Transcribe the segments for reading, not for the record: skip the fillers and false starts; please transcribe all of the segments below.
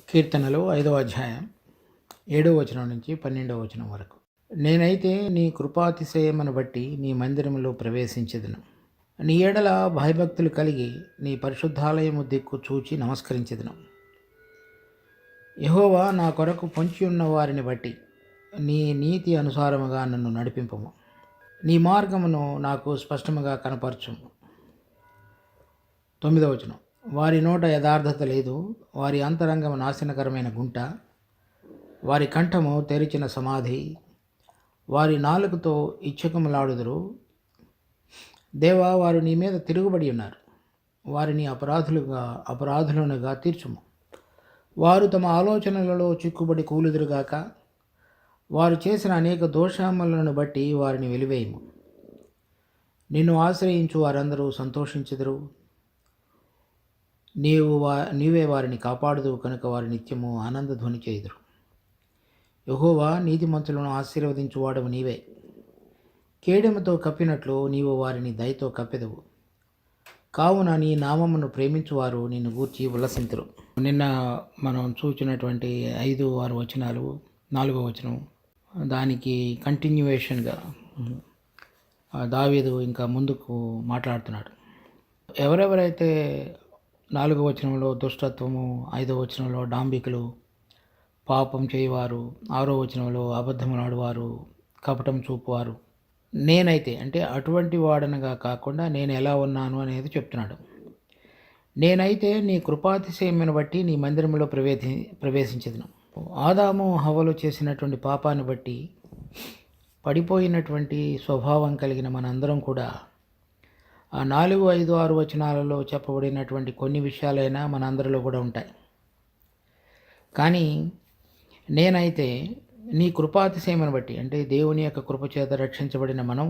కీర్తనలు 5వ అధ్యాయం 7వ వచనం నుంచి 12వ వచనం వరకు. నేనైతే నీ కృపాతిశయమును బట్టి నీ మందిరములో ప్రవేశించెదను. నీ ఎడల భయభక్తులు కలిగి నీ పరిశుద్ధాలయము దిక్కు చూచి నమస్కరించెదను. యెహోవా నా కొరకు పొంచి ఉన్న వారిని బట్టి నీ నీతి అనుసారముగా నన్ను నడిపింపుము. నీ మార్గమును నాకు స్పష్టముగా కనపరచుము. 9వ వచనం. వారి నోట యథార్థత లేదు, వారి అంతరంగము నాశనకరమైన గుంట, వారి కంఠము తెరిచిన సమాధి, వారి నాలుకతో ఇచ్చకములాడుదురు. దేవా, వారు నీ మీద తిరుగుబడి ఉన్నారు, వారిని అపరాధులనుగా తీర్చుము. వారు తమ ఆలోచనలలో చిక్కుబడి కూలుదురుగాక, వారు చేసిన అనేక దోషములను బట్టి వారిని వెలివేయము. నిన్ను ఆశ్రయించు వారందరూ సంతోషించుదురు. నీవే వారిని కాపాడుదువు కనుక వారి నిత్యము ఆనందధ్వని చేయుదురు. యెహోవా, నీతిమంతులను ఆశీర్వదించువాడవు నీవే. కేడెముతో కప్పినట్లు నీవు వారిని దయతో కప్పెదవు. కావున నీ నామమును ప్రేమించువారు నిన్ను గూర్చి ఉల్లసింతురు. నిన్న మనం చూచినటువంటి 5-6 వచనాలు, 4వ వచనం, దానికి కంటిన్యూవేషన్గా దావీదు ఇంకా ముందుకు మాట్లాడుతున్నాడు. ఎవరెవరైతే 4వ వచనంలో దుష్టత్వము, 5వ వచనంలో డాంబికులు, పాపం చేయవారు, 6వ వచనంలో అబద్ధములాడువారు, కపటం చూపువారు, నేనైతే అంటే అటువంటి వాడనగా కాకుండా నేను ఎలా ఉన్నాను అనేది చెప్తున్నాడు. నేనైతే నీ కృపాతిశయమును బట్టి నీ మందిరంలో ప్రవేశించదును. ఆదాము హవ్వలు చేసినటువంటి పాపాన్ని బట్టి పడిపోయినటువంటి స్వభావం కలిగిన మనందరం కూడా ఆ 4, 5, 6 వచనాలలో చెప్పబడినటువంటి కొన్ని విషయాలైనా మనందరిలో కూడా ఉంటాయి. కానీ నేనైతే నీ కృపాతిశయమును బట్టి అంటే దేవుని యొక్క కృప చేత రక్షించబడిన మనం,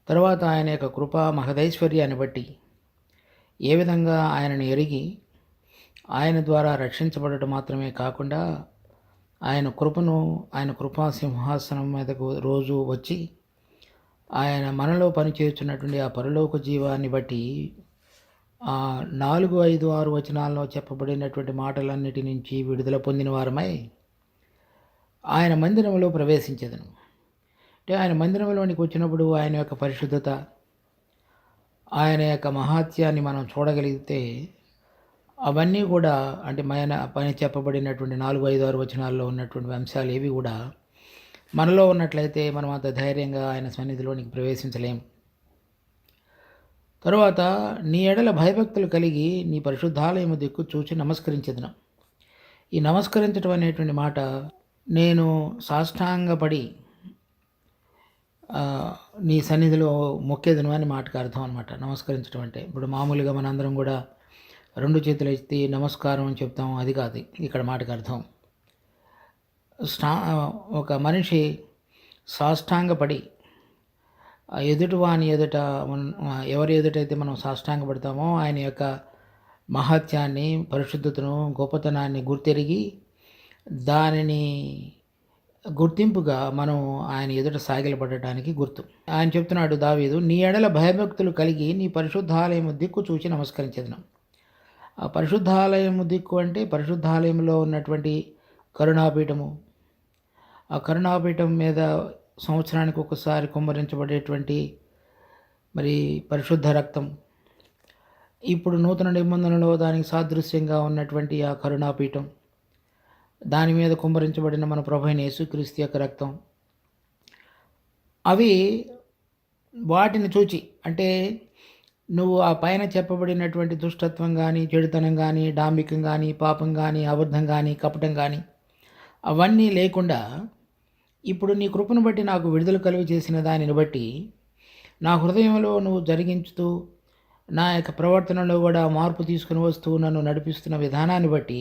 తర్వాత ఆయన యొక్క కృపా మహదైశ్వర్యాన్ని బట్టి ఏ విధంగా ఆయనను ఎరిగి ఆయన ద్వారా రక్షించబడటం మాత్రమే కాకుండా ఆయన కృపను, ఆయన కృపా సింహాసనం మీదకు రోజు వచ్చి ఆయన మనలో పనిచేస్తున్నటువంటి ఆ పరలోక జీవాన్ని బట్టి ఆ 4, 5, 6 వచనాల్లో చెప్పబడినటువంటి మాటలన్నిటి నుంచి విడుదల పొందిన వారమై ఆయన మందిరంలో ప్రవేశించేదను. అంటే ఆయన మందిరంలోనికి వచ్చినప్పుడు ఆయన యొక్క పరిశుద్ధత, ఆయన యొక్క మహాత్యాన్ని మనం చూడగలిగితే అవన్నీ కూడా అంటే పైన చెప్పబడినటువంటి 4, 5, 6 వచనాల్లో ఉన్నటువంటి అంశాలు ఏవి కూడా మనలో ఉన్నట్లయితే మనం అంత ధైర్యంగా ఆయన సన్నిధిలోనికి ప్రవేశించలేం. తరువాత నీ ఎడల భయభక్తులు కలిగి నీ పరిశుద్ధాలయము దిక్కు చూచి నమస్కరించెదను. ఈ నమస్కరించడం అనేటువంటి మాట నేను సాష్టాంగపడి నీ సన్నిధిలో మొక్కేదను అని మాటకు అర్థం అనమాట. నమస్కరించడం అంటే ఇప్పుడు మామూలుగా మనందరం కూడా 2 చేతులు ఎత్తి నమస్కారం అని చెప్తాం, అది కాదు ఇక్కడ మాటకు అర్థం. ఒక మనిషి సాష్టాంగపడి ఎదుటివాని ఎదుట ఎవరి ఎదుటైతే మనం సాష్టాంగపడతామో ఆయన యొక్క మహత్యాన్ని, పరిశుద్ధతను, గొప్పతనాన్ని గుర్తెరిగి దానిని గుర్తింపుగా మనం ఆయన ఎదుట సాగిలపడటానికి గుర్తు. ఆయన చెప్తున్నాడు దావీదు, నీ ఎడల భయభక్తులు కలిగి నీ పరిశుద్ధాలయము దిక్కు చూచి నమస్కరించెదను. ఆ పరిశుద్ధాలయము దిక్కు అంటే పరిశుద్ధాలయంలో ఉన్నటువంటి కరుణాపీఠము, ఆ కరుణాపీఠం మీద సంవత్సరానికి ఒకసారి కుమ్మరించబడేటువంటి మరి పరిశుద్ధ రక్తం, ఇప్పుడు నూతన నిబంధనలో దానికి సాదృశ్యంగా ఉన్నటువంటి ఆ కరుణాపీఠం, దాని మీద కుమ్మరించబడిన మన ప్రభువైన యేసుక్రీస్తు యొక్క రక్తం, అవి వాటిని చూచి అంటే నువ్వు ఆ పైన చెప్పబడినటువంటి దుష్టత్వం కానీ, చెడుతనం కానీ, డాంబికం కానీ, పాపం కానీ, అబద్ధం కానీ, కపటం కానీ అవన్నీ లేకుండా ఇప్పుడు నీ కృపను బట్టి నాకు విడుదల కలుగు చేసిన దానిని బట్టి నా హృదయంలో నువ్వు జరిగించుతూ నా యొక్క ప్రవర్తనలో కూడా మార్పు తీసుకుని వస్తూ నన్ను నడిపిస్తున్న విధానాన్ని బట్టి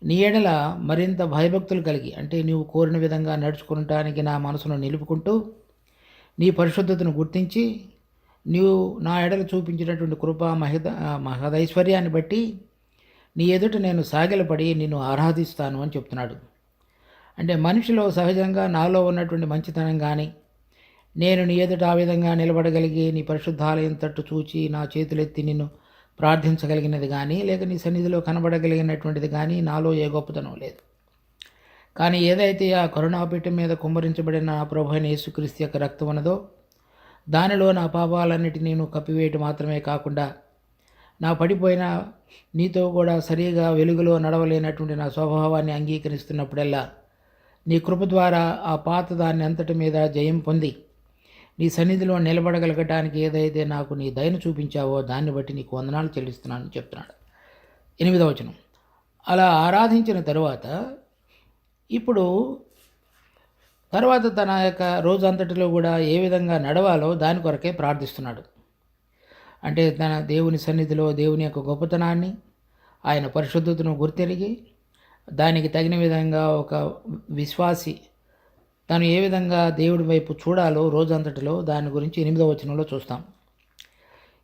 నీ ఎడల మరింత భయభక్తులు కలిగి అంటే నీవు కోరిన విధంగా నడుచుకోవటానికి నా మనసును నిలుపుకుంటూ నీ పరిశుద్ధతను గుర్తించి నీవు నా ఎడల చూపించినటువంటి కృపా మహదైశ్వర్యాన్ని బట్టి నీ ఎదుట నేను సాగిలపడి నిన్ను ఆరాధిస్తాను అని చెప్తున్నాడు. అంటే మనిషిలో సహజంగా నాలో ఉన్నటువంటి మంచితనం కానీ, నేను నీ ఎదుట ఆ విధంగా నిలబడగలిగి నీ పరిశుద్ధాలయం తట్టు చూచి నా చేతులెత్తి నిన్ను ప్రార్థించగలిగినది కానీ, లేక నీ సన్నిధిలో కనబడగలిగినటువంటిది కానీ నాలో ఏ గొప్పతనం లేదు. కానీ ఏదైతే ఆ కరుణాపీఠం మీద కుమ్మరించబడిన నా ప్రభు అయిన యేసుక్రీస్తు యొక్క రక్తం ఉన్నదో, దానిలో నా పాపాలన్నిటినీ నేను కప్పివేయటం మాత్రమే కాకుండా, నా పడిపోయిన నీతో కూడా సరిగా వెలుగులో నడవలేనటువంటి నా స్వభావాన్ని అంగీకరిస్తున్నప్పుడల్లా నీ కృప ద్వారా ఆ పాత దాన్ని అంతటి మీద జయం పొంది నీ సన్నిధిలో నిలబడగలగటానికి ఏదైతే నాకు నీ దయను చూపించావో దాన్ని బట్టి నీకు వందనాలు చెల్లిస్తున్నానని చెప్తున్నాడు. 8వ వచనం. అలా ఆరాధించిన తరువాత ఇప్పుడు తన యొక్క రోజంతటిలో కూడా ఏ విధంగా నడవాలో దాని కొరకే ప్రార్థిస్తున్నాడు. అంటే తన దేవుని సన్నిధిలో దేవుని యొక్క గొప్పతనాన్ని, ఆయన పరిశుద్ధతను గుర్తెరిగి దానికి తగిన విధంగా ఒక విశ్వాసి తను ఏ విధంగా దేవుడి వైపు చూడాలో రోజంతటిలో దాని గురించి 8వ వచనంలో చూస్తాం.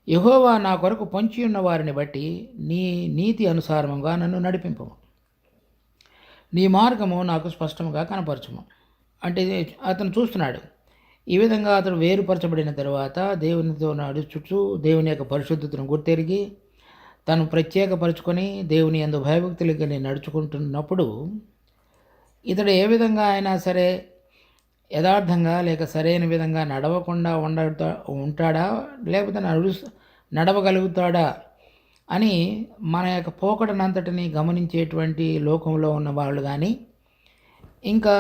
యెహోవా నా కొరకు పొంచి ఉన్న వారిని బట్టి నీ నీతి అనుసారముగా నన్ను నడిపింపము, నీ మార్గము నాకు స్పష్టంగా కనపరచము. అంటే అతను చూస్తున్నాడు, ఈ విధంగా అతడు వేరుపరచబడిన తర్వాత దేవునితో నడుచుచు దేవుని యొక్క పరిశుద్ధతను గుర్తెరిగి తను ప్రత్యేకపరుచుకొని దేవుని యందు భయభక్తులు కలిగి నడుచుకుంటున్నప్పుడు ఇతడు ఏ విధంగా అయినా సరే యథార్థంగా లేక సరైన విధంగా నడవకుండా ఉంటాడా, లేకపోతే నడవగలుగుతాడా అని మన యొక్క పోకడనంతటిని గమనించేటువంటి లోకంలో ఉన్న వాళ్ళు కానీ, ఇంకా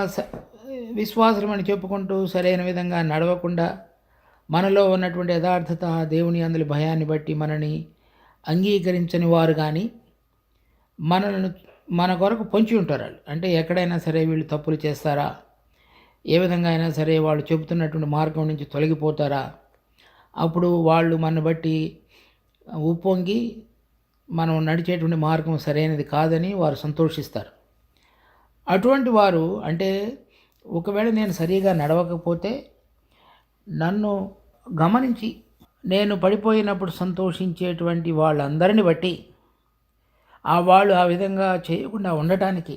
విశ్వాసమని చెప్పుకుంటూ సరైన విధంగా నడవకుండా మనలో ఉన్నటువంటి యథార్థత దేవుని అందులో భయాన్ని బట్టి మనని అంగీకరించని వారు కానీ మన కొరకు పొంచి ఉంటారు. అంటే ఎక్కడైనా సరే వీళ్ళు తప్పులు చేస్తారా, ఏ విధంగా అయినా సరే వాళ్ళు చెబుతున్నటువంటి మార్గం నుంచి తొలగిపోతారా, అప్పుడు వాళ్ళు మన బట్టి ఉప్పొంగి మనం నడిచేటువంటి మార్గం సరైనది కాదని వారు సంతోషిస్తారు. అటువంటి వారు అంటే ఒకవేళ నేను సరిగా నడవకపోతే నన్ను గమనించి నేను పడిపోయినప్పుడు సంతోషించేటువంటి వాళ్ళందరిని బట్టి వాళ్ళు ఆ విధంగా చేయకుండా ఉండటానికి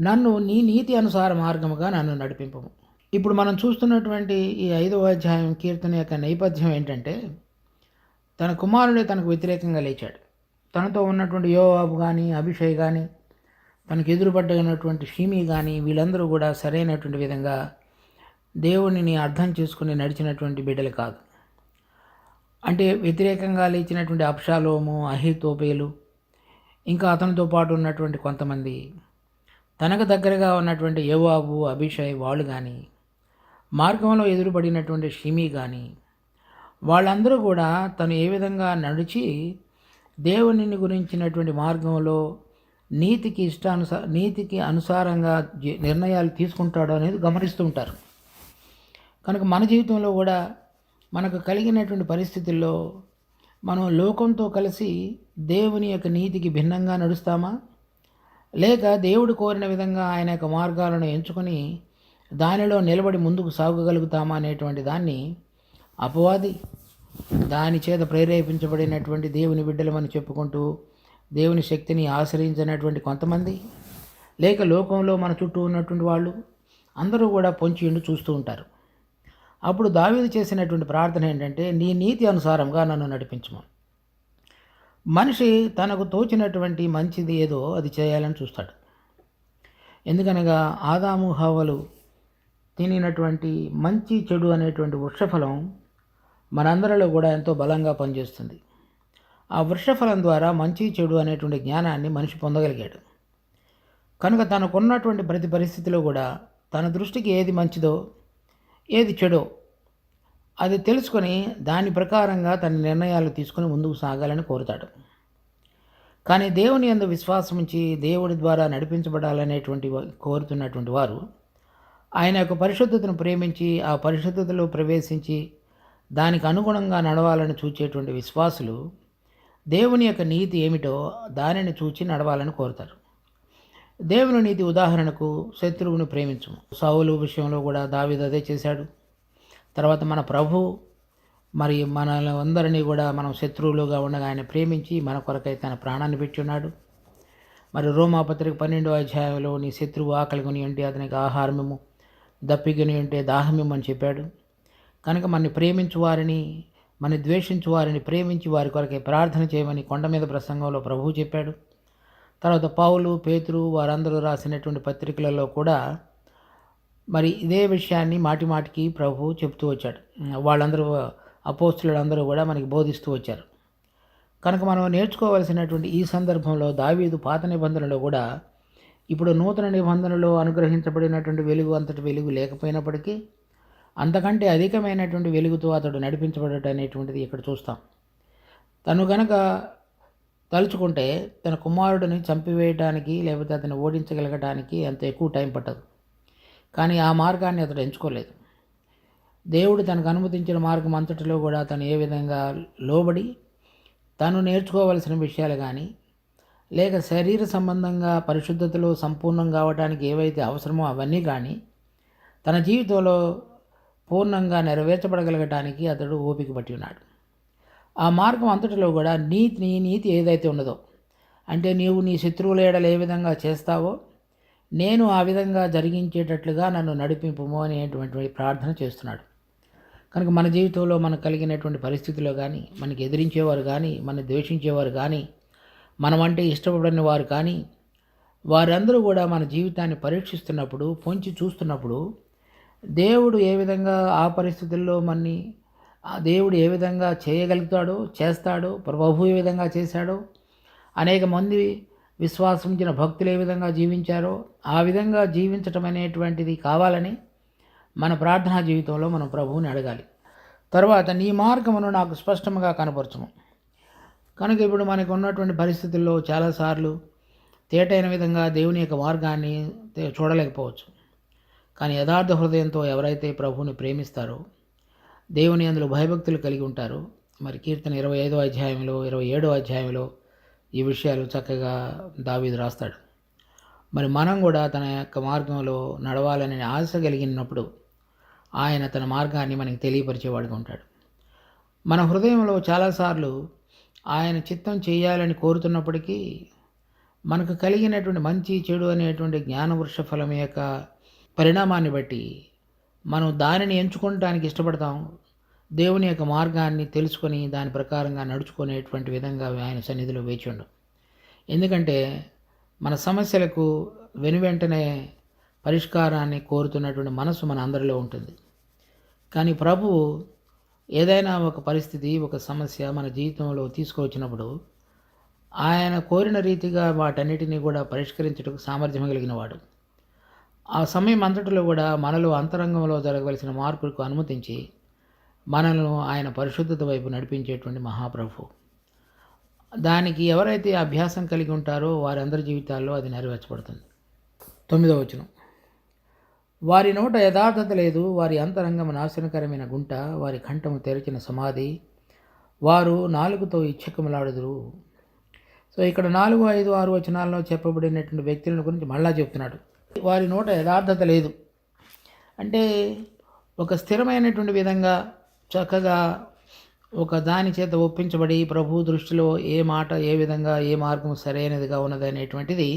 నన్ను నీ నీతి అనుసార మార్గముగా నన్ను నడిపింపము. ఇప్పుడు మనం చూస్తున్నటువంటి ఈ 5వ అధ్యాయం కీర్తన యొక్క నేపథ్యం ఏంటంటే, తన కుమారుడే తనకు వ్యతిరేకంగా లేచాడు. తనతో ఉన్నటువంటి యోవాబు కానీ, అభిషయ్ కానీ, తనకు ఎదురుపడ్డనటువంటి షీమీ కానీ వీళ్ళందరూ కూడా సరైనటువంటి విధంగా దేవునిని అర్థం చేసుకుని నడిచినటువంటి బిడ్డలు కాదు. అంటే వ్యతిరేకంగా లేచినటువంటి అబ్షాలోము, అహీతోపేలు, ఇంకా అతనితో పాటు ఉన్నటువంటి కొంతమంది, తనకు దగ్గరగా ఉన్నటువంటి యోవాబు, అభిషయ్ వాళ్ళు కానీ, మార్గంలో ఎదురుపడినటువంటి షిమీ కానీ, వాళ్ళందరూ కూడా తను ఏ విధంగా నడిచి దేవునిని గురించినటువంటి మార్గంలో నీతికి అనుసారంగా నిర్ణయాలు తీసుకుంటాడో అనేది గమనిస్తూ ఉంటారు. కనుక మన జీవితంలో కూడా మనకు కలిగినటువంటి పరిస్థితుల్లో మనం లోకంతో కలిసి దేవుని యొక్క నీతికి భిన్నంగా నడుస్తామా, లేక దేవుడు కోరిన విధంగా ఆయన యొక్క మార్గాలను ఎంచుకొని దానిలో నిలబడి ముందుకు సాగగలుగుతామా అనేటువంటి దాన్ని అపవాది దాని చేత ప్రేరేపించబడినటువంటి దేవుని బిడ్డలమని చెప్పుకుంటూ దేవుని శక్తిని ఆశ్రయించినటువంటి కొంతమంది, లేక లోకంలో మన చుట్టూ ఉన్నటువంటి వాళ్ళు అందరూ కూడా పొంచి చూస్తూ ఉంటారు. అప్పుడు దావీదు చేసినటువంటి ప్రార్థన ఏంటంటే, నీ నీతి అనుసారంగా నన్ను నడిపించము. మనిషి తనకు తోచినటువంటి మంచిది ఏదో అది చేయాలని చూస్తాడు. ఎందుకనగా ఆదాము హవ్వలు తినినటువంటి మంచి చెడు అనేటువంటి వృక్షఫలం మనందరిలో కూడా ఎంతో బలంగా పనిచేస్తుంది. ఆ వృక్షఫలం ద్వారా మంచి చెడు అనేటువంటి జ్ఞానాన్ని మనిషి పొందగలిగాడు. కనుక తనకున్నటువంటి ప్రతి పరిస్థితిలో కూడా తన దృష్టికి ఏది మంచిదో ఏది చెడో అది తెలుసుకొని దాని ప్రకారంగా తన నిర్ణయాలు తీసుకొని ముందుకు సాగాలని కోరుతాడు. కానీ దేవుని యందు విశ్వాసం ఉంచి దేవుడి ద్వారా నడిపించబడాలనేటువంటి కోరుతున్నటువంటి వారు ఆయన యొక్క పరిశుద్ధతను ప్రేమించి ఆ పరిశుద్ధతలో ప్రవేశించి దానికి అనుగుణంగా నడవాలని చూచేటువంటి విశ్వాసులు దేవుని యొక్క నీతి ఏమిటో దానిని చూచి నడవాలని కోరుతారు. దేవుని నీతి ఉదాహరణకు శత్రువుని ప్రేమించము. సౌలు విషయంలో కూడా దావీదు అదే చేశాడు. తర్వాత మన ప్రభు మరి అందరినీ కూడా మనం శత్రువులుగా ఉండగా ఆయన ప్రేమించి మన కొరకై తన ప్రాణాన్ని పెట్టి ఉన్నాడు. మరి రోమాపత్రిక 12వ అధ్యాయంలో నీ శత్రువు ఆకలి కొని ఉంటే అతనికి ఆహారమేమో, దప్పికొని ఉంటే దాహమేమో అని చెప్పాడు. కనుక మనని ప్రేమించు వారిని మన ద్వేషించు వారిని ప్రేమించి వారి కొరకే ప్రార్థన చేయమని కొండ మీద ప్రసంగంలో ప్రభువు చెప్పాడు. తర్వాత పౌలు, పేతురు వారందరూ రాసినటువంటి పత్రికలలో కూడా మరి ఇదే విషయాన్ని మాటి మాటికి ప్రభువు చెప్తూ వచ్చాడు. వాళ్ళందరూ అపోస్తులందరూ కూడా మనకి బోధిస్తూ వచ్చారు. కనుక మనం నేర్చుకోవలసినటువంటి ఈ సందర్భంలో దావీదు పాత నిబంధనలో కూడా ఇప్పుడు నూతన నిబంధనలో అనుగ్రహించబడినటువంటి వెలుగు అంతటి వెలుగు లేకపోయినప్పటికీ అంతకంటే అధికమైనటువంటి వెలుగుతో అతడు నడిపించబడటం అనేటువంటిది ఇక్కడ చూస్తాం. తను గనక తలుచుకుంటే తన కుమారుడిని చంపివేయడానికి లేకపోతే అతన్ని ఓడించగలగటానికి అంత ఎక్కువ టైం పట్టదు. కానీ ఆ మార్గాన్ని అతడు ఎంచుకోలేదు. దేవుడు తనకు అనుమతించిన మార్గం అంతటిలో కూడా తను ఏ విధంగా లోబడి తను నేర్చుకోవలసిన విషయాలు కానీ లేక శరీర సంబంధంగా పరిశుద్ధతలో సంపూర్ణం కావడానికి ఏవైతే అవసరమో అవన్నీ కానీ తన జీవితంలో పూర్ణంగా నెరవేర్చబడగలగటానికి అతడు ఓపిక పట్టి ఉన్నాడు. ఆ మార్గం అంతటిలో కూడా నీతి ఏదైతే ఉన్నదో, అంటే నీవు నీ శత్రువుల ఎడల ఏ విధంగా చేస్తావో నేను ఆ విధంగా జరిగించేటట్లుగా నన్ను నడిపింపుము అనేటువంటి ప్రార్థన చేస్తున్నాడు. కనుక మన జీవితంలో మనకు కలిగినటువంటి పరిస్థితుల్లో కానీ మనకి ఎదిరించేవారు కానీ మన ద్వేషించేవారు కానీ మనమంటే ఇష్టపడని వారు కానీ వారందరూ కూడా మన జీవితాన్ని పరీక్షిస్తున్నప్పుడు పొంచి చూస్తున్నప్పుడు దేవుడు ఏ విధంగా ఆ పరిస్థితుల్లో దేవుడు ఏ విధంగా చేయగలుగుతాడో చేస్తాడో, ప్రభువు ఏ విధంగా చేశాడో, అనేక మంది విశ్వాసించిన భక్తులు ఏ విధంగా జీవించారో ఆ విధంగా జీవించటం అనేటువంటిది కావాలని మన ప్రార్థనా జీవితంలో మనం ప్రభువుని అడగాలి. తర్వాత నీ మార్గమును నాకు స్పష్టంగా కనపరచుము. కనుక ఇప్పుడు మనకు ఉన్నటువంటి పరిస్థితుల్లో చాలాసార్లు తేటైన విధంగా దేవుని యొక్క మార్గాన్ని చూడలేకపోవచ్చు. కానీ యథార్థ హృదయంతో ఎవరైతే ప్రభువుని ప్రేమిస్తారో, దేవుని అందులో భయభక్తులు కలిగి ఉంటారో, మరి కీర్తన 25వ అధ్యాయంలో 27వ అధ్యాయంలో ఈ విషయాలు చక్కగా దావీదు రాస్తాడు. మరి మనం కూడా తన యొక్క మార్గంలో నడవాలని ఆశ కలిగినప్పుడు ఆయన తన మార్గాన్ని మనకి తెలియపరిచేవాడుగా ఉంటాడు. మన హృదయంలో చాలాసార్లు ఆయన చిత్తం చేయాలని కోరుతున్నప్పటికీ మనకు కలిగినటువంటి మంచి చెడు అనేటువంటి జ్ఞానవృక్ష ఫలం యొక్క పరిణామాన్ని బట్టి మనం దానిని ఎంచుకోవడానికి ఇష్టపడతాం. దేవుని యొక్క మార్గాన్ని తెలుసుకొని దాని ప్రకారంగా నడుచుకునేటువంటి విధంగా ఆయన సన్నిధిలో వేచి ఉండు. ఎందుకంటే మన సమస్యలకు వెనువెంటనే పరిష్కారాన్ని కోరుతున్నటువంటి మనసు మన అందరిలో ఉంటుంది. కానీ ప్రభువు ఏదైనా ఒక పరిస్థితి, ఒక సమస్య మన జీవితంలో తీసుకువచ్చినప్పుడు ఆయన కోరిన రీతిగా వాటన్నిటినీ కూడా పరిష్కరించడానికి సామర్థ్యం కలిగిన వాడు. ఆ సమయం అంతటిలో కూడా మనలో అంతరంగంలో జరగవలసిన మార్పులకు అనుమతించి మనల్ని ఆయన పరిశుద్ధత వైపు నడిపించేటువంటి మహాప్రభు. దానికి ఎవరైతే అభ్యాసం కలిగి ఉంటారో వారందరి జీవితాల్లో అది నెరవేర్చబడుతుంది. 9వ వచనం, వారి నోట యథార్థత లేదు, వారి అంతరంగం నాశనకరమైన గుంట, వారి కంఠము తెరిచిన సమాధి, వారు నాలుగుతో ఇచ్చకములాడుదురు. సో ఇక్కడ 4, 5, 6 వచనాల్లో చెప్పబడినటువంటి వ్యక్తుల గురించి మళ్ళా చెప్తున్నాడు. వారి నోట యథార్థత లేదు అంటే ఒక స్థిరమైనటువంటి విధంగా చక్కగా ఒక దాని చేత ఒప్పించబడి ప్రభు దృష్టిలో ఏ మాట ఏ విధంగా ఏ మార్గం సరైనదిగా ఉన్నది అనేటువంటిది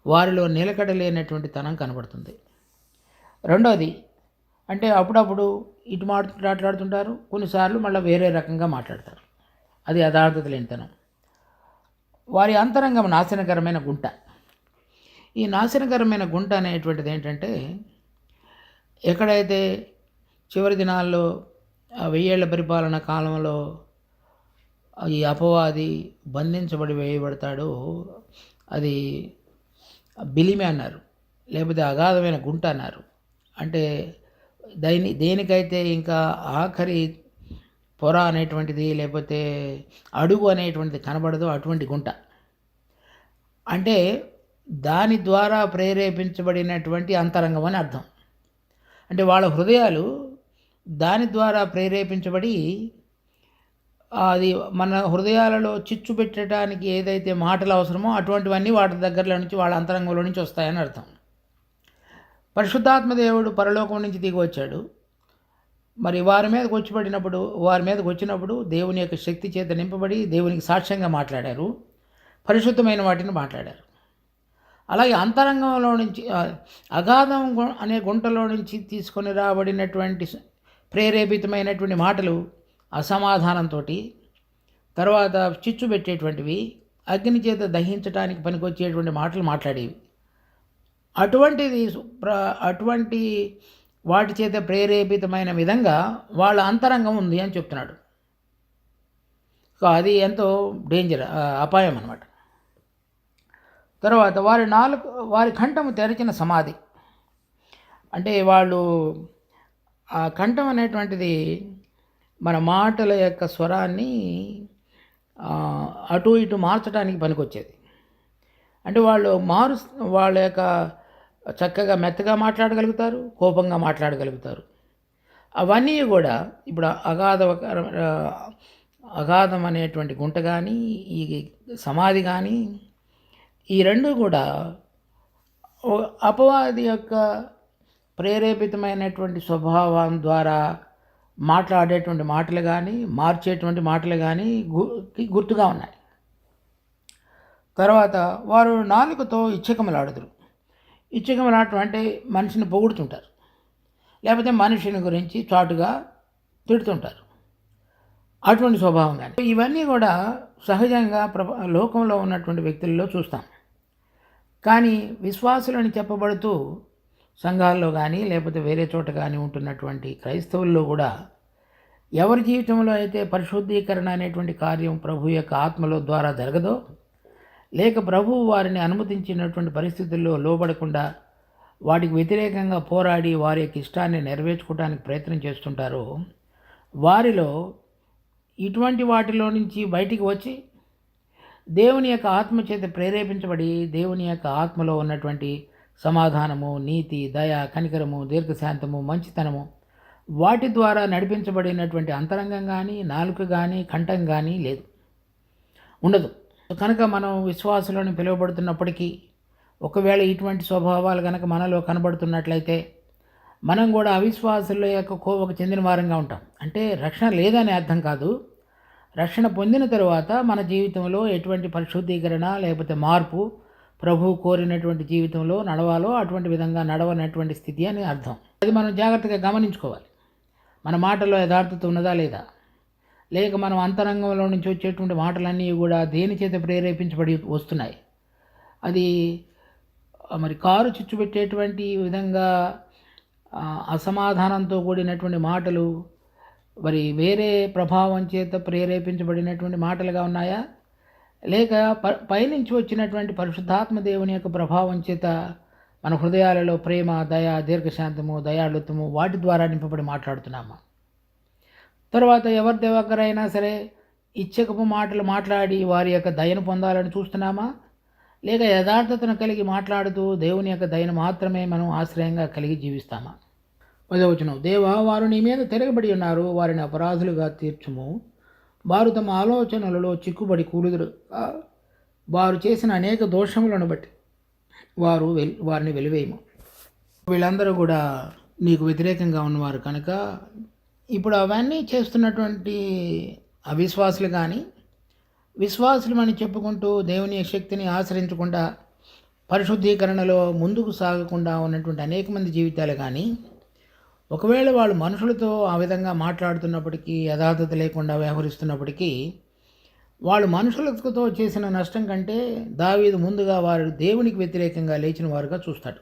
వారిలో నిలకడలేనటువంటి తనం కనబడుతుంది. రెండోది అంటే అప్పుడప్పుడు ఇటు మాట్లాడుతుంటారు, కొన్నిసార్లు మళ్ళీ వేరే రకంగా మాట్లాడతారు. అది యథార్థత లేనితనం. వారి అంతరంగం నాశనకరమైన గుంట. ఈ నాశనకరమైన గుంట అనేటువంటిది ఏంటంటే ఎక్కడైతే చివరి దినాల్లో 1000 ఏళ్ల పరిపాలన కాలంలో ఈ అపవాది బంధించబడి వేయబడతాడో అది బిలిమి అన్నారు, లేకపోతే అగాధమైన గుంట అన్నారు. అంటే దేనికైతే ఇంకా ఆఖరి పొర అనేటువంటిది లేకపోతే అడుగు అనేటువంటిది కనబడదో అటువంటి గుంట. అంటే దాని ద్వారా ప్రేరేపించబడినటువంటి అంతరంగం అని అర్థం. అంటే వాళ్ళ హృదయాలు దాని ద్వారా ప్రేరేపించబడి అది మన హృదయాలలో చిచ్చు పెట్టడానికి ఏదైతే మాటలు అవసరమో అటువంటివన్నీ వాటి దగ్గరలో నుంచి వాళ్ళ అంతరంగంలో నుంచి వస్తాయని అర్థం. పరిశుద్ధాత్మ దేవుడు పరలోకం నుంచి దిగి వచ్చాడు. మరి వారి మీదకి వచ్చినప్పుడు దేవుని యొక్క శక్తి చేత నింపబడి దేవునికి సాక్ష్యంగా మాట్లాడారు, పరిశుద్ధమైన వాటిని మాట్లాడారు. అలాగే అంతరంగంలో నుంచి అగాధం అనే గుంటలో నుంచి తీసుకొని రాబడినటువంటి ప్రేరేపితమైనటువంటి మాటలు అసమాధానంతో, తర్వాత చిచ్చు పెట్టేటువంటివి, అగ్ని చేత దహించడానికి పనికొచ్చేటువంటి మాటలు మాట్లాడేవి. అటువంటి వాటి చేత ప్రేరేపితమైన విధంగా వాళ్ళ అంతరంగం ఉంది అని చెప్తున్నాడు. సో అది ఎంతో డేంజర్, అపాయం అన్నమాట. తర్వాత వారి కంఠము తెరిచిన సమాధి. అంటే వాళ్ళు ఆ కంఠం అనేటువంటిది మన మాటల యొక్క స్వరాన్ని అటు ఇటు మార్చడానికి పనికొచ్చేది. అంటే వాళ్ళ యొక్క చక్కగా మెత్తగా మాట్లాడగలుగుతారు, కోపంగా మాట్లాడగలుగుతారు. అవన్నీ కూడా ఇప్పుడు అగాధం అనేటువంటి గుంట కానీ, ఈ సమాధి కానీ, ఈ రెండు కూడా అపవాది యొక్క ప్రేరేపితమైనటువంటి స్వభావం ద్వారా మాట్లాడేటువంటి మాటలు కానీ, మార్చేటువంటి మాటలు కానీ గుర్తుగా ఉన్నాయి. తర్వాత వారు నాలుకతో ఇచ్చకములాడుదురు. ఇచ్చకములాడటం అంటే మనిషిని పొగుడుతుంటారు, లేకపోతే మనిషిని గురించి చాటుగా తిడుతుంటారు. అటువంటి స్వభావం కానీ ఇవన్నీ కూడా సహజంగా లోకంలో ఉన్నటువంటి వ్యక్తుల్లో చూస్తాం. కానీ విశ్వాసులని చెప్పబడుతూ సంఘాల్లో కానీ లేకపోతే వేరే చోట కానీ ఉంటున్నటువంటి క్రైస్తవుల్లో కూడా ఎవరి జీవితంలో అయితే పరిశుద్ధీకరణ అనేటువంటి కార్యం ప్రభు యొక్క ఆత్మలో ద్వారా జరగదో, లేక ప్రభువు వారిని అనుమతించినటువంటి పరిస్థితుల్లో లోబడకుండా వాటికి వ్యతిరేకంగా పోరాడి వారి యొక్క ఇష్టాన్ని నెరవేర్చుకోవడానికి ప్రయత్నం చేస్తుంటారో, వారిలో ఇటువంటి వాటిలో నుంచి బయటికి వచ్చి దేవుని యొక్క ఆత్మ చేత ప్రేరేపించబడి దేవుని యొక్క ఆత్మలో ఉన్నటువంటి సమాధానము, నీతి, దయ, కనికరము, దీర్ఘశాంతము, మంచితనము వాటి ద్వారా నడిపించబడినటువంటి అంతరంగం కానీ, నాలుక కానీ, కంఠం కానీ ఉండదు. కనుక మనం విశ్వాసులను పిలువబడుతున్నప్పటికీ ఒకవేళ ఇటువంటి స్వభావాలు కనుక మనలో కనబడుతున్నట్లయితే మనం కూడా అవిశ్వాసుల యొక్క కోవకు చెందిన వారంగా ఉంటాం. అంటే రక్షణ లేదని అర్థం కాదు. రక్షణ పొందిన తరువాత మన జీవితంలో ఎటువంటి పరిశుద్ధీకరణ లేకపోతే మార్పు ప్రభువు కోరినటువంటి జీవితంలో నడవాలో అటువంటి విధంగా నడవనటువంటి స్థితి అని అర్థం. అది మనం జాగ్రత్తగా గమనించుకోవాలి. మన మాటల్లో యథార్థత ఉన్నదా లేదా, లేక మనం అంతరంగంలో నుంచి వచ్చేటువంటి మాటలన్నీ కూడా దేని చేత ప్రేరేపించబడి వస్తున్నాయి. అది మరి కారు చిచ్చుపెట్టేటువంటి విధంగా అసమాధానంతో కూడినటువంటి మాటలు మరి వేరే ప్రభావం చేత ప్రేరేపించబడినటువంటి మాటలుగా ఉన్నాయా, లేక పైనుంచి వచ్చినటువంటి పరిశుద్ధాత్మ దేవుని యొక్క ప్రభావం చేత మన హృదయాలలో ప్రేమ, దయ, దీర్ఘశాంతము, దయాళుత్వము వాటి ద్వారా నింపబడి మాట్లాడుతున్నామా? తర్వాత ఎవరి దగ్గరైనా సరే ఇచ్చకపు మాటలు మాట్లాడి వారి యొక్క దయను పొందాలని చూస్తున్నామా, లేక యథార్థతను కలిగి మాట్లాడుతూ దేవుని యొక్క దయను మాత్రమే మనం ఆశ్రయంగా కలిగి జీవిస్తామా? 10వ వచనం, దేవా వారు నీ మీద తిరగబడి ఉన్నారు, వారిని అపరాధులుగా తీర్చుము. వారు తమ ఆలోచనలలో చిక్కుబడి కూలుదురు. వారు చేసిన అనేక దోషములను బట్టి వారిని వెలివేయము. వీళ్ళందరూ కూడా నీకు వ్యతిరేకంగా ఉన్నవారు కనుక ఇప్పుడు అవన్నీ చేస్తున్నటువంటి అవిశ్వాసులు కానీ, విశ్వాసులమని చెప్పుకుంటూ దేవుని శక్తిని ఆశ్రయించకుండా పరిశుద్ధీకరణలో ముందుకు సాగకుండా ఉన్నటువంటి అనేక మంది జీవితాలు కానీ, ఒకవేళ వాళ్ళు మనుషులతో ఆ విధంగా మాట్లాడుతున్నప్పటికీ, యథార్థత లేకుండా వ్యవహరిస్తున్నప్పటికీ, వాళ్ళు మనుషులతో చేసిన నష్టం కంటే దావీదు ముందుగా వారు దేవునికి వ్యతిరేకంగా లేచిన వారుగా చూస్తాడు.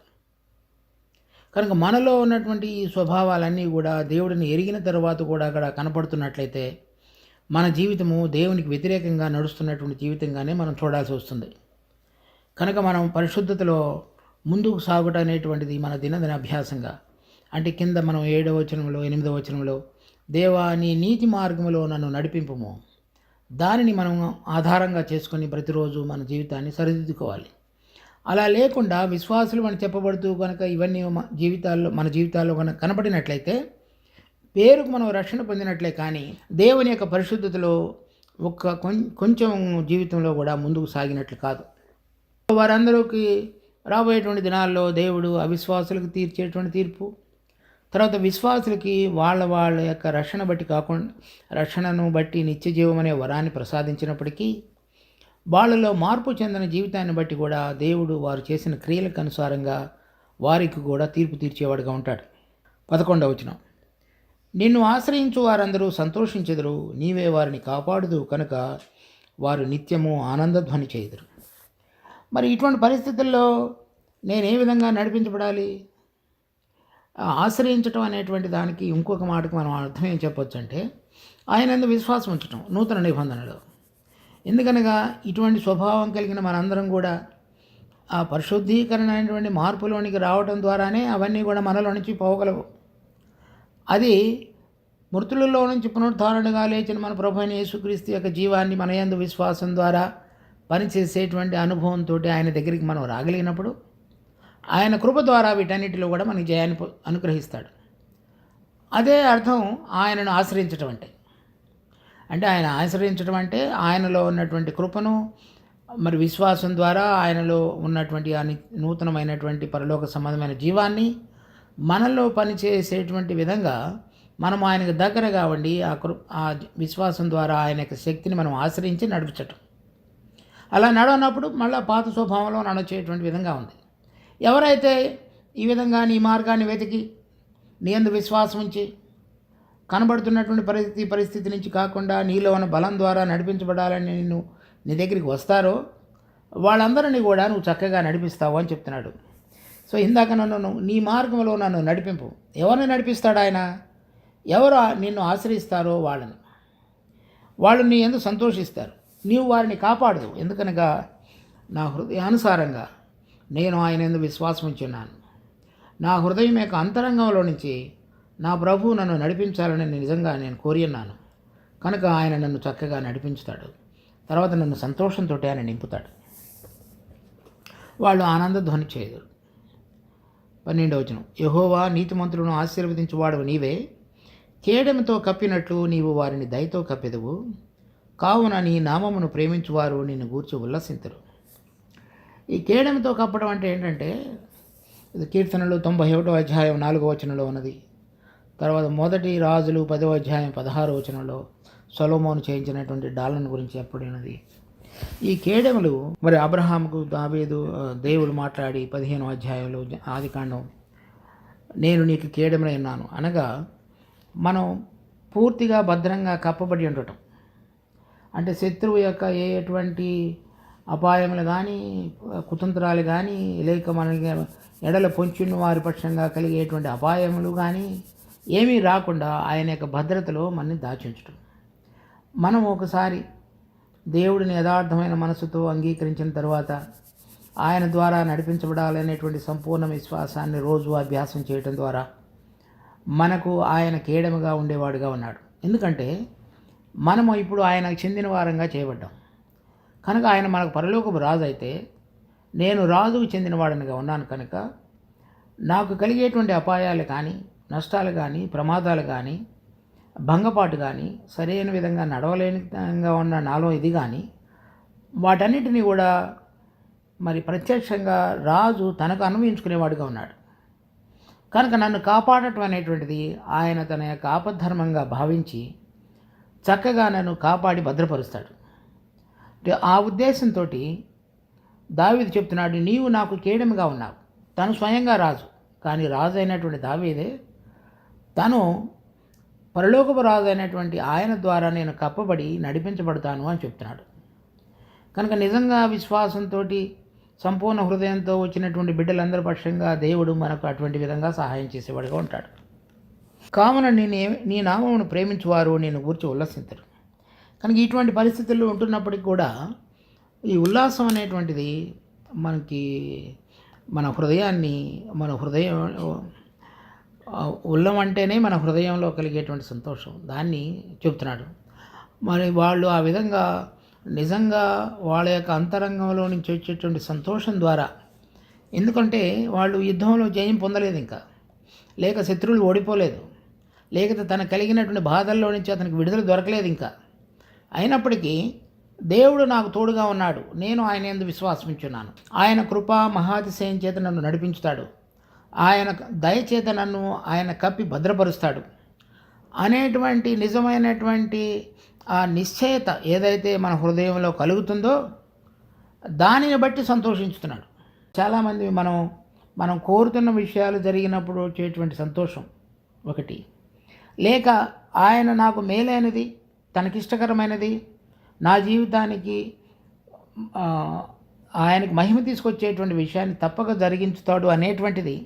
కనుక మనలో ఉన్నటువంటి ఈ స్వభావాలన్నీ కూడా దేవుడిని ఎరిగిన తర్వాత కూడా అక్కడ కనపడుతున్నట్లయితే మన జీవితము దేవునికి వ్యతిరేకంగా నడుస్తున్నటువంటి జీవితంగానే మనం చూడాల్సి వస్తుంది. కనుక మనం పరిశుద్ధతలో ముందుకు సాగుట అనేటువంటిది మన దినదిన అభ్యాసంగా, అంటే కింద మనం 7వ వచనంలో 8వ వచనంలో దేవా నీ నీతి మార్గంలో నన్ను నడిపింపుము, దానిని మనం ఆధారంగా చేసుకొని ప్రతిరోజు మన జీవితాన్ని సరిదిద్దుకోవాలి. అలా లేకుండా విశ్వాసులు అని చెప్పబడుతూ కనుక ఇవన్నీ మన జీవితాల్లో కనుక కనపడినట్లయితే పేరుకు మనం రక్షణ పొందినట్లే కానీ దేవుని యొక్క పరిశుద్ధతలో కొంచెం జీవితంలో కూడా ముందుకు సాగినట్లు కాదు. వారందరికీ రాబోయేటువంటి దినాల్లో దేవుడు అవిశ్వాసులకు తీర్చేటువంటి తీర్పు, తర్వాత విశ్వాసులకి వాళ్ళ యొక్క రక్షణను బట్టి నిత్య జీవం అనే వరాన్ని ప్రసాదించినప్పటికీ వాళ్ళలో మార్పు చెందిన జీవితాన్ని బట్టి కూడా దేవుడు వారు చేసిన క్రియలకు అనుసారంగా వారికి కూడా తీర్పు తీర్చేవాడుగా ఉంటాడు. 11వ వచనం, నిన్ను ఆశ్రయించు వారందరూ సంతోషించెదరు, నీవే వారిని కాపాడుదు కనుక వారు నిత్యము ఆనందధ్వని చేయుదురు. మరి ఇటువంటి పరిస్థితుల్లో నేను ఏ విధంగా నడిపించబడాలి? ఆశ్రయించటం అనేటువంటి దానికి ఇంకొక మాటకు మనం అర్థం ఏం చెప్పొచ్చు అంటే, ఆయన యందు విశ్వాసం ఉంచటం నూతన నిబంధనలో. ఎందుకనగా ఇటువంటి స్వభావం కలిగిన మనందరం కూడా ఆ పరిశుద్ధీకరణ అనేటువంటి మార్పులోనికి రావడం ద్వారానే అవన్నీ కూడా మనలో నుంచి పోగలవు. అది మృతులలో నుంచి పునరుద్ధరణగా లేచిన మన ప్రభు అయిన యేసుక్రీస్తు యొక్క జీవాన్ని మన యందు విశ్వాసం ద్వారా పనిచేసేటువంటి అనుభవంతో ఆయన దగ్గరికి మనం రాగలిగినప్పుడు ఆయన కృప ద్వారా వీటన్నిటిలో కూడా మనకి జయాన్ని అనుగ్రహిస్తాడు. అదే అర్థం ఆయనను ఆశ్రయించటం అంటే. అంటే ఆయన ఆశ్రయించడం అంటే ఆయనలో ఉన్నటువంటి కృపను మరి విశ్వాసం ద్వారా ఆయనలో ఉన్నటువంటి ఆ నూతనమైనటువంటి పరలోక సంబంధమైన జీవాన్ని మనలో పనిచేసేటువంటి విధంగా మనం ఆయనకు దగ్గరగా ఉండి ఆ విశ్వాసం ద్వారా ఆయన యొక్క శక్తిని మనం ఆశ్రయించి నడిపించటం. అలా నడవనప్పుడు మళ్ళీ పాత స్వభావంలో నడచేటువంటి విధంగా ఉంది. ఎవరైతే ఈ విధంగా నీ మార్గాన్ని వెతికి నీ యందు విశ్వాసం ఉంచి కనబడుతున్నటువంటి పరిస్థితి నుంచి కాకుండా నీలో ఉన్న బలం ద్వారా నడిపించబడాలని నీ దగ్గరికి వస్తారో వాళ్ళందరినీ కూడా నువ్వు చక్కగా నడిపిస్తావు అని చెప్తున్నాడు. సో ఇందాక నన్ను నీ మార్గంలో నన్ను నడిపింపు. ఎవరిని నడిపిస్తాడు ఆయన? ఎవరు నిన్ను ఆశ్రయిస్తారో వాళ్ళు నీ యందు సంతోషిస్తారు. నీవు వారిని కాపాడదు. ఎందుకనగా నా హృదయానుసారంగా నేను ఆయన యందు విశ్వాసం ఉంచున్నాను. నా హృదయం యొక్క అంతరంగంలో నుంచి నా ప్రభువు నన్ను నడిపించాలని నిజంగా నేను కోరి ఉన్నాను కనుక ఆయన నన్ను చక్కగా నడిపించుతాడు. తర్వాత నన్ను సంతోషంతో ఆయన నింపుతాడు. వాళ్ళు ఆనందధ్వని చేయదు. 12వ వచనం, యెహోవా నీతిమంతులను ఆశీర్వదించువాడు నీవే, కేడెముతో కప్పినట్లు నీవు వారిని దయతో కప్పెదవు, కావున నీ నామమును ప్రేమించువారు నిన్ను గూర్చి ఉల్లసింతురు. ఈ కేడెముతో కప్పడం అంటే ఏంటంటే, ఇది కీర్తనలు 91వ అధ్యాయం 4వ వచనంలో ఉన్నది. తర్వాత మొదటి రాజులు 10వ అధ్యాయం 16వ వచనంలో సొలొమోను చేయించినటువంటి డాళ్ళను గురించి చెప్పబడినది. ఈ కేడెములు మరి అబ్రహాముకు దేవుడు మాట్లాడి 15వ అధ్యాయంలో ఆదికాండం, నేను నీకు కేడెమునై ఉన్నాను అనగా మనం పూర్తిగా భద్రంగా కప్పబడి ఉండటం. అంటే శత్రువు యొక్క ఎటువంటి అపాయములు కానీ కుతంత్రాలు కానీ లేక మనకి ఎడల పొంచిన వారి పక్షంగా కలిగేటువంటి అపాయములు కానీ ఏమీ రాకుండా ఆయన యొక్క భద్రతలో మనని దాచించటం. మనం ఒకసారి దేవుడిని యథార్థమైన మనసుతో అంగీకరించిన తర్వాత ఆయన ద్వారా నడిపించబడాలనేటువంటి సంపూర్ణ విశ్వాసాన్ని రోజు అభ్యాసం చేయటం ద్వారా మనకు ఆయన కేడముగా ఉండేవాడుగా ఉన్నాడు. ఎందుకంటే మనము ఇప్పుడు ఆయనకు చెందిన వారంగా చేయబడ్డాం కనుక ఆయన మనకు పరలోకపు రాజు అయితే నేను రాజుకు చెందినవాడనిగా ఉన్నాను కనుక నాకు కలిగేటువంటి అపాయాలు కానీ నష్టాలు కానీ ప్రమాదాలు కానీ భంగపాటు కానీ సరైన విధంగా నడవలేని విధంగా ఉన్న నాలో ఇది కానీ వాటన్నిటినీ కూడా మరి ప్రత్యక్షంగా రాజు తనకు అనుభవించుకునేవాడుగా ఉన్నాడు కనుక నన్ను కాపాడటం అనేటువంటిది ఆయన తన యొక్క ఆపద్ధర్మంగా భావించి చక్కగా నన్ను కాపాడి భద్రపరుస్తాడు. ఆ ఉద్దేశంతో దావీదు చెప్తున్నాడు, నీవు నాకు కేడముగా ఉన్నావు. తను స్వయంగా రాజు, కానీ రాజు అయినటువంటి దావీదే తను పరలోకపు రాజు అయినటువంటి ఆయన ద్వారా నేను కప్పబడి నడిపించబడతాను అని చెప్తున్నాడు. కనుక నిజంగా విశ్వాసంతో సంపూర్ణ హృదయంతో వచ్చినటువంటి బిడ్డలందరి పక్షంగా దేవుడు మనకు అటువంటి విధంగా సహాయం చేసేవాడుగా ఉంటాడు. కావున నీ నామమును ప్రేమించువారు నేను గూర్చి ఉల్లసించరు. కనుక ఇటువంటి పరిస్థితుల్లో ఉంటున్నప్పటికీ కూడా ఈ ఉల్లాసం అనేటువంటిది మనకి మన హృదయం ఉల్లం అంటేనే మన హృదయంలో కలిగేటువంటి సంతోషం, దాన్ని చెప్తున్నాడు. మరి వాళ్ళు ఆ విధంగా నిజంగా వాళ్ళ యొక్క అంతరంగంలో నుంచి వచ్చేటువంటి సంతోషం ద్వారా, ఎందుకంటే వాళ్ళు యుద్ధంలో జయం పొందలేదు ఇంకా, లేక శత్రువులు ఓడిపోలేదు, లేక తనకు కలిగినటువంటి బాధల్లో నుంచి అతనికి విడుదల దొరకలేదు ఇంకా. అయినప్పటికీ దేవుడు నాకు తోడుగా ఉన్నాడు, నేను ఆయన యందు విశ్వాసం ఉంచున్నాను, ఆయన కృపా మహాతిశయం చేత నన్ను నడిపించుతాడు, ఆయన దయచేత నన్ను ఆయన కప్పి భద్రపరుస్తాడు అనేటువంటి నిజమైనటువంటి ఆ నిశ్చయత ఏదైతే మన హృదయంలో కలుగుతుందో దానిని బట్టి సంతోషించుతున్నాడు. చాలామంది మనం కోరుతున్న విషయాలు జరిగినప్పుడు వచ్చేటువంటి సంతోషం ఒకటి, లేక ఆయన నాకు మేలైనది, తనకిష్టకరమైనది, నా జీవితానికి ఆయనకు మహిమ తీసుకొచ్చేటువంటి విషయాన్ని తప్పక జరిగించుతాడు అనేటువంటిది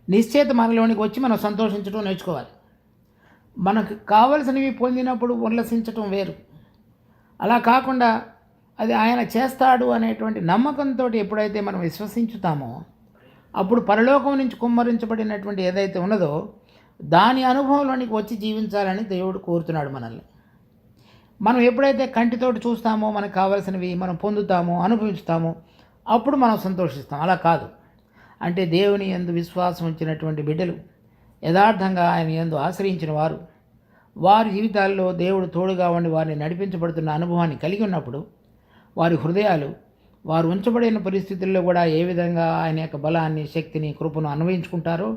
నిశ్చేత మనలోనికి వచ్చి మనం సంతోషించడం నేర్చుకోవాలి. మనకు కావలసినవి పొందినప్పుడు ఉల్లసించటం వేరు. అలా కాకుండా అది ఆయన చేస్తాడు అనేటువంటి నమ్మకంతో ఎప్పుడైతే మనం విశ్వసించుతామో అప్పుడు పరలోకం నుంచి కుమ్మరించబడినటువంటి ఏదైతే ఉన్నదో దాని అనుభవంలోనికి వచ్చి జీవించాలని దేవుడు కోరుతున్నాడు మనల్ని. మనం ఎప్పుడైతే కంటితోటి చూస్తామో మనకు కావలసినవి మనం పొందుతామో అనుభవిస్తామో అప్పుడు మనం సంతోషిస్తాం. అలా కాదు. అంటే దేవుని యందు విశ్వాసం ఉంచినటువంటి బిడ్డలు, యథార్థంగా ఆయన యందు ఆశ్రయించిన వారు, వారి జీవితాల్లో దేవుడు తోడుగా ఉండి వారిని నడిపించబడుతున్న అనుభవాన్ని కలిగి ఉన్నప్పుడు వారి హృదయాలు వారు ఉంచబడిన పరిస్థితుల్లో కూడా ఏ విధంగా ఆయన యొక్క బలాన్ని, శక్తిని, కృపను అన్వయించుకుంటారో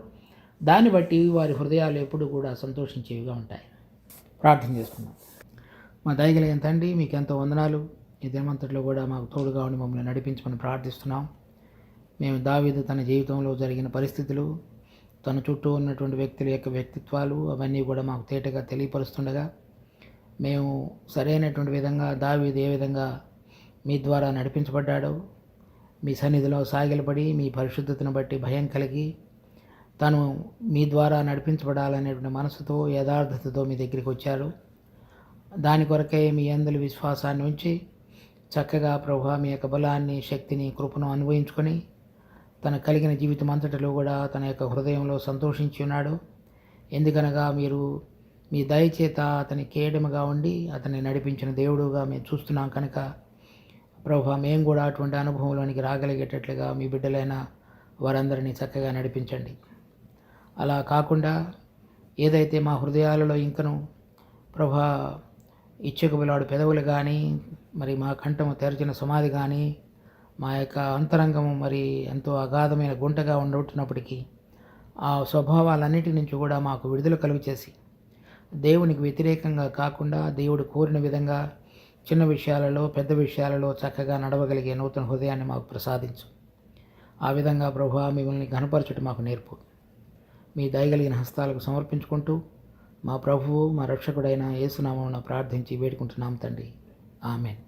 దాన్ని బట్టి వారి హృదయాలు ఎప్పుడు కూడా సంతోషించేవిగా ఉంటాయి. ప్రార్థన చేసుకున్నాం. మా దయగలిగిన తండ్రి, మీకు ఎంతో వందనాలు. ఈ దినమంతట్లో కూడా మాకు తోడుగా ఉండి మమ్మల్ని నడిపించమని ప్రార్థిస్తున్నాం. మేము దావీదు తన జీవితంలో జరిగిన పరిస్థితులు, తన చుట్టూ ఉన్నటువంటి వ్యక్తుల యొక్క వ్యక్తిత్వాలు అవన్నీ కూడా మాకు తేటగా తెలియపరుస్తుండగా మేము సరైనటువంటి విధంగా దావీదు ఏ విధంగా మీ ద్వారా నడిపించబడ్డాడో, మీ సన్నిధిలో సాగిలపడి మీ పరిశుద్ధతను బట్టి భయం కలిగి తను మీ ద్వారా నడిపించబడాలనేటువంటి మనసుతో యథార్థతతో మీ దగ్గరికి వచ్చారు. దాని కొరకే మీ అందరి విశ్వాసాన్ని ఉంచి చక్కగా ప్రభువా మీ యొక్క బలాన్ని, శక్తిని, కృపను అనుభవించుకొని తన కలిగిన జీవితం అంతటిలో కూడా తన యొక్క హృదయంలో సంతోషించి ఉన్నాడు. ఎందుకనగా మీరు మీ దయచేత అతని కేడముగా ఉండి అతన్ని నడిపించిన దేవుడుగా మేము చూస్తున్నాం కనుక ప్రభువా మేము కూడా అటువంటి అనుభవంలోనికి రాగలిగేటట్లుగా మీ బిడ్డలైన వారందరినీ చక్కగా నడిపించండి. అలా కాకుండా ఏదైతే మా హృదయాలలో ఇంకను ప్రభా ఇచ్చకబలాడు పెదవులు కానీ, మరి మా కంఠము తెరచిన సమాధి కానీ, మా యొక్క అంతరంగము మరి ఎంతో అగాధమైన గుంటగా ఉండుతున్నప్పటికీ ఆ స్వభావాలన్నిటి నుంచి కూడా మాకు విడుదల కలుగు చేసి దేవునికి వ్యతిరేకంగా కాకుండా దేవుడు కోరిన విధంగా చిన్న విషయాలలో, పెద్ద విషయాలలో చక్కగా నడవగలిగే నూతన హృదయాన్ని మాకు ప్రసాదించు. ఆ విధంగా ప్రభువా మిమ్మల్ని ఘనపరచుట మాకు నేర్పు. మీ దయగలిగిన హస్తాలకు సమర్పించుకుంటూ మా ప్రభువు, మా రక్షకుడైన యేసునామమున ప్రార్థించి వేడుకుంటున్నాం తండ్రి. ఆమెన్.